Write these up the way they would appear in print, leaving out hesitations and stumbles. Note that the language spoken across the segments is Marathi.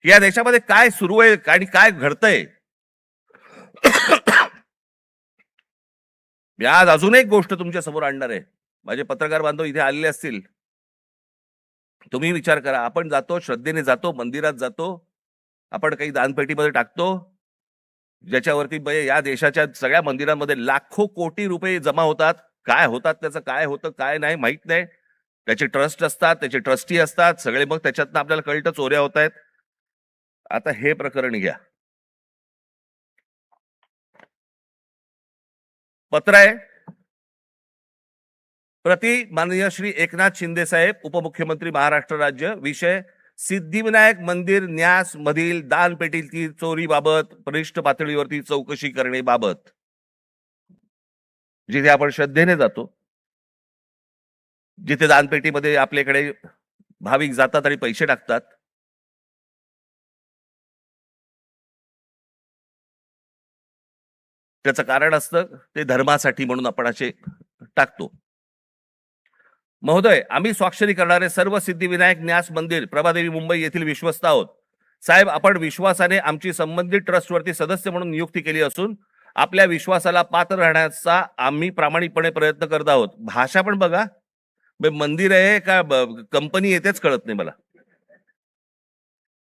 की या देशामध्ये काय सुरू आहे आणि काय घडतंय. मी आज अजून एक गोष्ट तुमच्या समोर आणणार आहे. माझे पत्रकार बांधव इथे आलेले असतील, तुम्ही विचार करा. आपण जातो, श्रद्धेने जातो, मंदिरात जातो, आपण काही दानपेटीमध्ये टाकतो, ज्याच्यावरती या देशाच्या सगळ्या मंदिरांमध्ये लाखो कोटी रुपये जमा होतात. काय होतात, त्याचं काय होतं काय नाही माहित नाही. त्याचे ट्रस्ट असतात, त्याचे ट्रस्टी असतात सगळे, मग त्याच्यातनं आपल्याला कळतं चोऱ्या होत आहेत. आता हे प्रकरण घ्या. पत्र आहे प्रति माननीय श्री एकनाथ शिंदे साहेब, उपमुख्यमंत्री महाराष्ट्र राज्य. विषय सिद्धिविनायक मंदिर न्यास मधील दानपेटीतील चोरीबाबत वरिष्ठ पातळीवरती चौकशी करण्याबाबत. जिथे आपण श्रद्धेने जातो, जिथे दानपेटीमध्ये आपल्याकडे भाविक जातात आणि पैसे टाकतात, त्याचं कारण असतं ते धर्मासाठी म्हणून आपण असे टाकतो. महोदय, आम्ही स्वाक्षरी करणारे सर्व सिद्धिविनायक न्यास मंदिर प्रभादेवी मुंबई येथील विश्वस्त आहोत. साहेब, आपण विश्वासाने आमची संबंधित ट्रस्टवरती सदस्य म्हणून नियुक्ती केली असून आपल्या विश्वासाला पात्र राहण्याचा आम्ही प्रामाणिकपणे प्रयत्न करत आहोत. भाषा पण बघा, मंदिर आहे का कंपनी येतेच कळत नाही मला.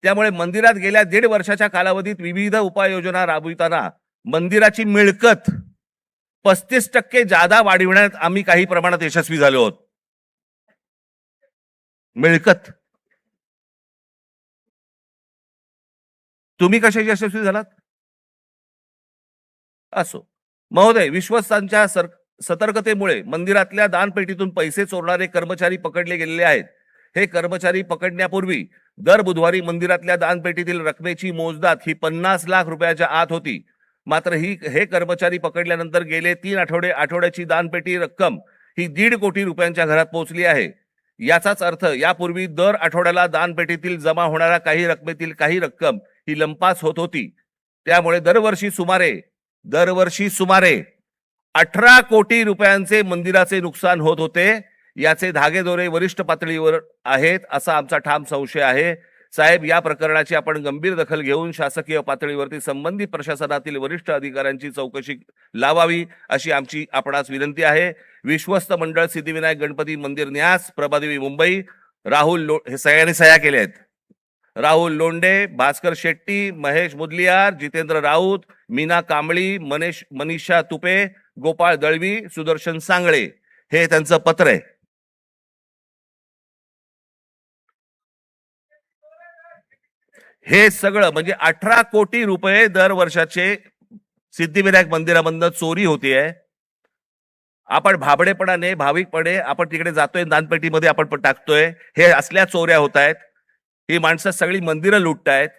त्यामुळे मंदिरात गेल्या 1.5 वर्षाच्या कालावधीत विविध उपाययोजना राबविताना मंदिराची मिळकत 35% जादा वाढविण्यात आम्ही काही प्रमाणात यशस्वी झालो आहोत. मिळकत तुम्ही कशाची यशस्वी झालात असो. महोदय, विश्वस्तांच्या सतर्कतेमुळे मंदिरातल्या दानपेटीतून पैसे चोरणारे कर्मचारी पकडले गेलेले आहेत. हे कर्मचारी पकडण्यापूर्वी दर बुधवारी मंदिरातल्या दानपेटीतील रकमेची मोजदाद ही 50 लाख रुपयाच्या आत होती. मात्र हे कर्मचारी पकडल्यानंतर गेले 3 आठवड्याची दानपेटी रक्कम ही 1.5 कोटी रुपयांच्या घरात पोहोचली आहे. याचाच अर्थ यापूर्वी दर आठवड्याला दानपेटीतील जमा होणाऱ्या काही रकमेतील काही रक्कम ही लंपास होत होती. त्यामुळे दरवर्षी सुमारे 18 कोटी रुपयांचे मंदिराचे नुकसान होत होते. याचे धागेदोरे वरिष्ठ पातळीवर आहेत असा आमचा ठाम संशय आहे. साहेब, या प्रकरणाची आपण गंभीर दखल घेऊन शासकीय पातळीवरती संबंधित प्रशासनातील वरिष्ठ अधिकाऱ्यांची चौकशी लावावी अशी आमची आपणास विनंती आहे. विश्वस्त मंडळ सिद्धिविनायक गणपती मंदिर न्यास प्रभादेवी मुंबई. राहुल हे सगळ्यांनी सह्या केल्या आहेत. राहुल लोंडे, भास्कर शेट्टी, महेश मुदलियार, जितेंद्र राऊत, मीना कांबळी, मनीषा तुपे, गोपाळ दळवी, सुदर्शन सांगळे, हे त्यांचं पत्र आहे. हे सगळं म्हणजे 18 कोटी रुपये दर वर्षाचे सिद्धिविनायक मंदिरामधनं चोरी होतीये. आपण भाबडेपणाने भाविकपणे आपण तिकडे जातोय, दानपेटीमध्ये आपण टाकतोय. हे असल्या चोऱ्या होत आहेत. ही माणसं सगळी मंदिरं लुटतायत.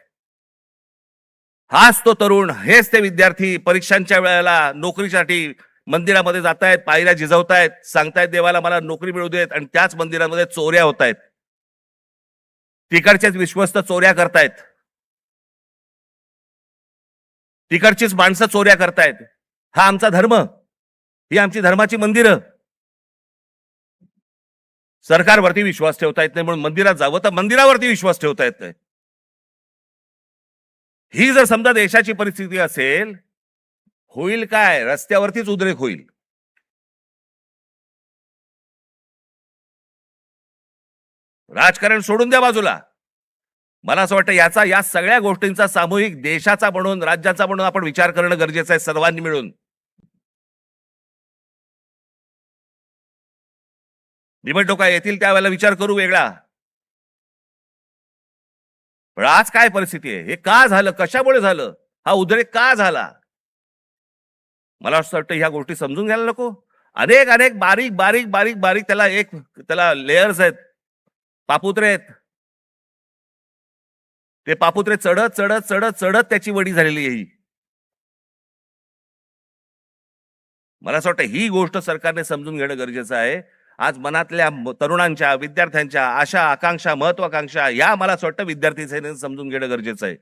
हाच तो तरुण, हेच ते विद्यार्थी परीक्षांच्या वेळेला नोकरीसाठी मंदिरामध्ये जात आहेत, पायऱ्या झिजवतायत, सांगतायत देवाला मला नोकरी मिळू देत, आणि त्याच मंदिरामध्ये चोऱ्या होत आहेत. तिकडचेच विश्वस्त चोऱ्या करतायत, तिकडचीच माणसं चोऱ्या करतायत. हा आमचा धर्म, ही आमची धर्माची मंदिरं. सरकारवरती विश्वास ठेवता येत नाही म्हणून मंदिरात जावं, तर मंदिरावरती विश्वास ठेवता येत नाही. ही जर समजा देशाची परिस्थिती असेल, होईल काय? रस्त्यावरतीच उद्रेक होईल. राजकारण सोडून द्या बाजूला. मला असं वाटतं या सगळ्या गोष्टींचा सामूहिक देशाचा म्हणून, राज्याचा म्हणून आपण विचार करणं गरजेचं आहे सर्वांनी मिळून. निवडणुका येतील त्यावेळेला विचार करू वेगळा. पण आज काय परिस्थिती आहे? हे का झालं? कशामुळे झालं? हा उद्रेक का झाला? मला असं वाटतं ह्या गोष्टी समजून घ्यायला नको. अनेक अनेक बारीक बारीक बारीक बारीक त्याला लेयर्स आहेत, पापुत्रे आहेत. ते पापुत्रे चढत चढत चढत चढत त्याची वडी झालेली आहे. मला असं वाटतं ही गोष्ट सरकारने समजून घेणं गरजेचं आहे. आज मनातल्या तरुणांच्या, विद्यार्थ्यांच्या आशा, आकांक्षा, महत्वाकांक्षा या मला असं वाटतं विद्यार्थी सेनेने समजून घेणं गरजेचं आहे.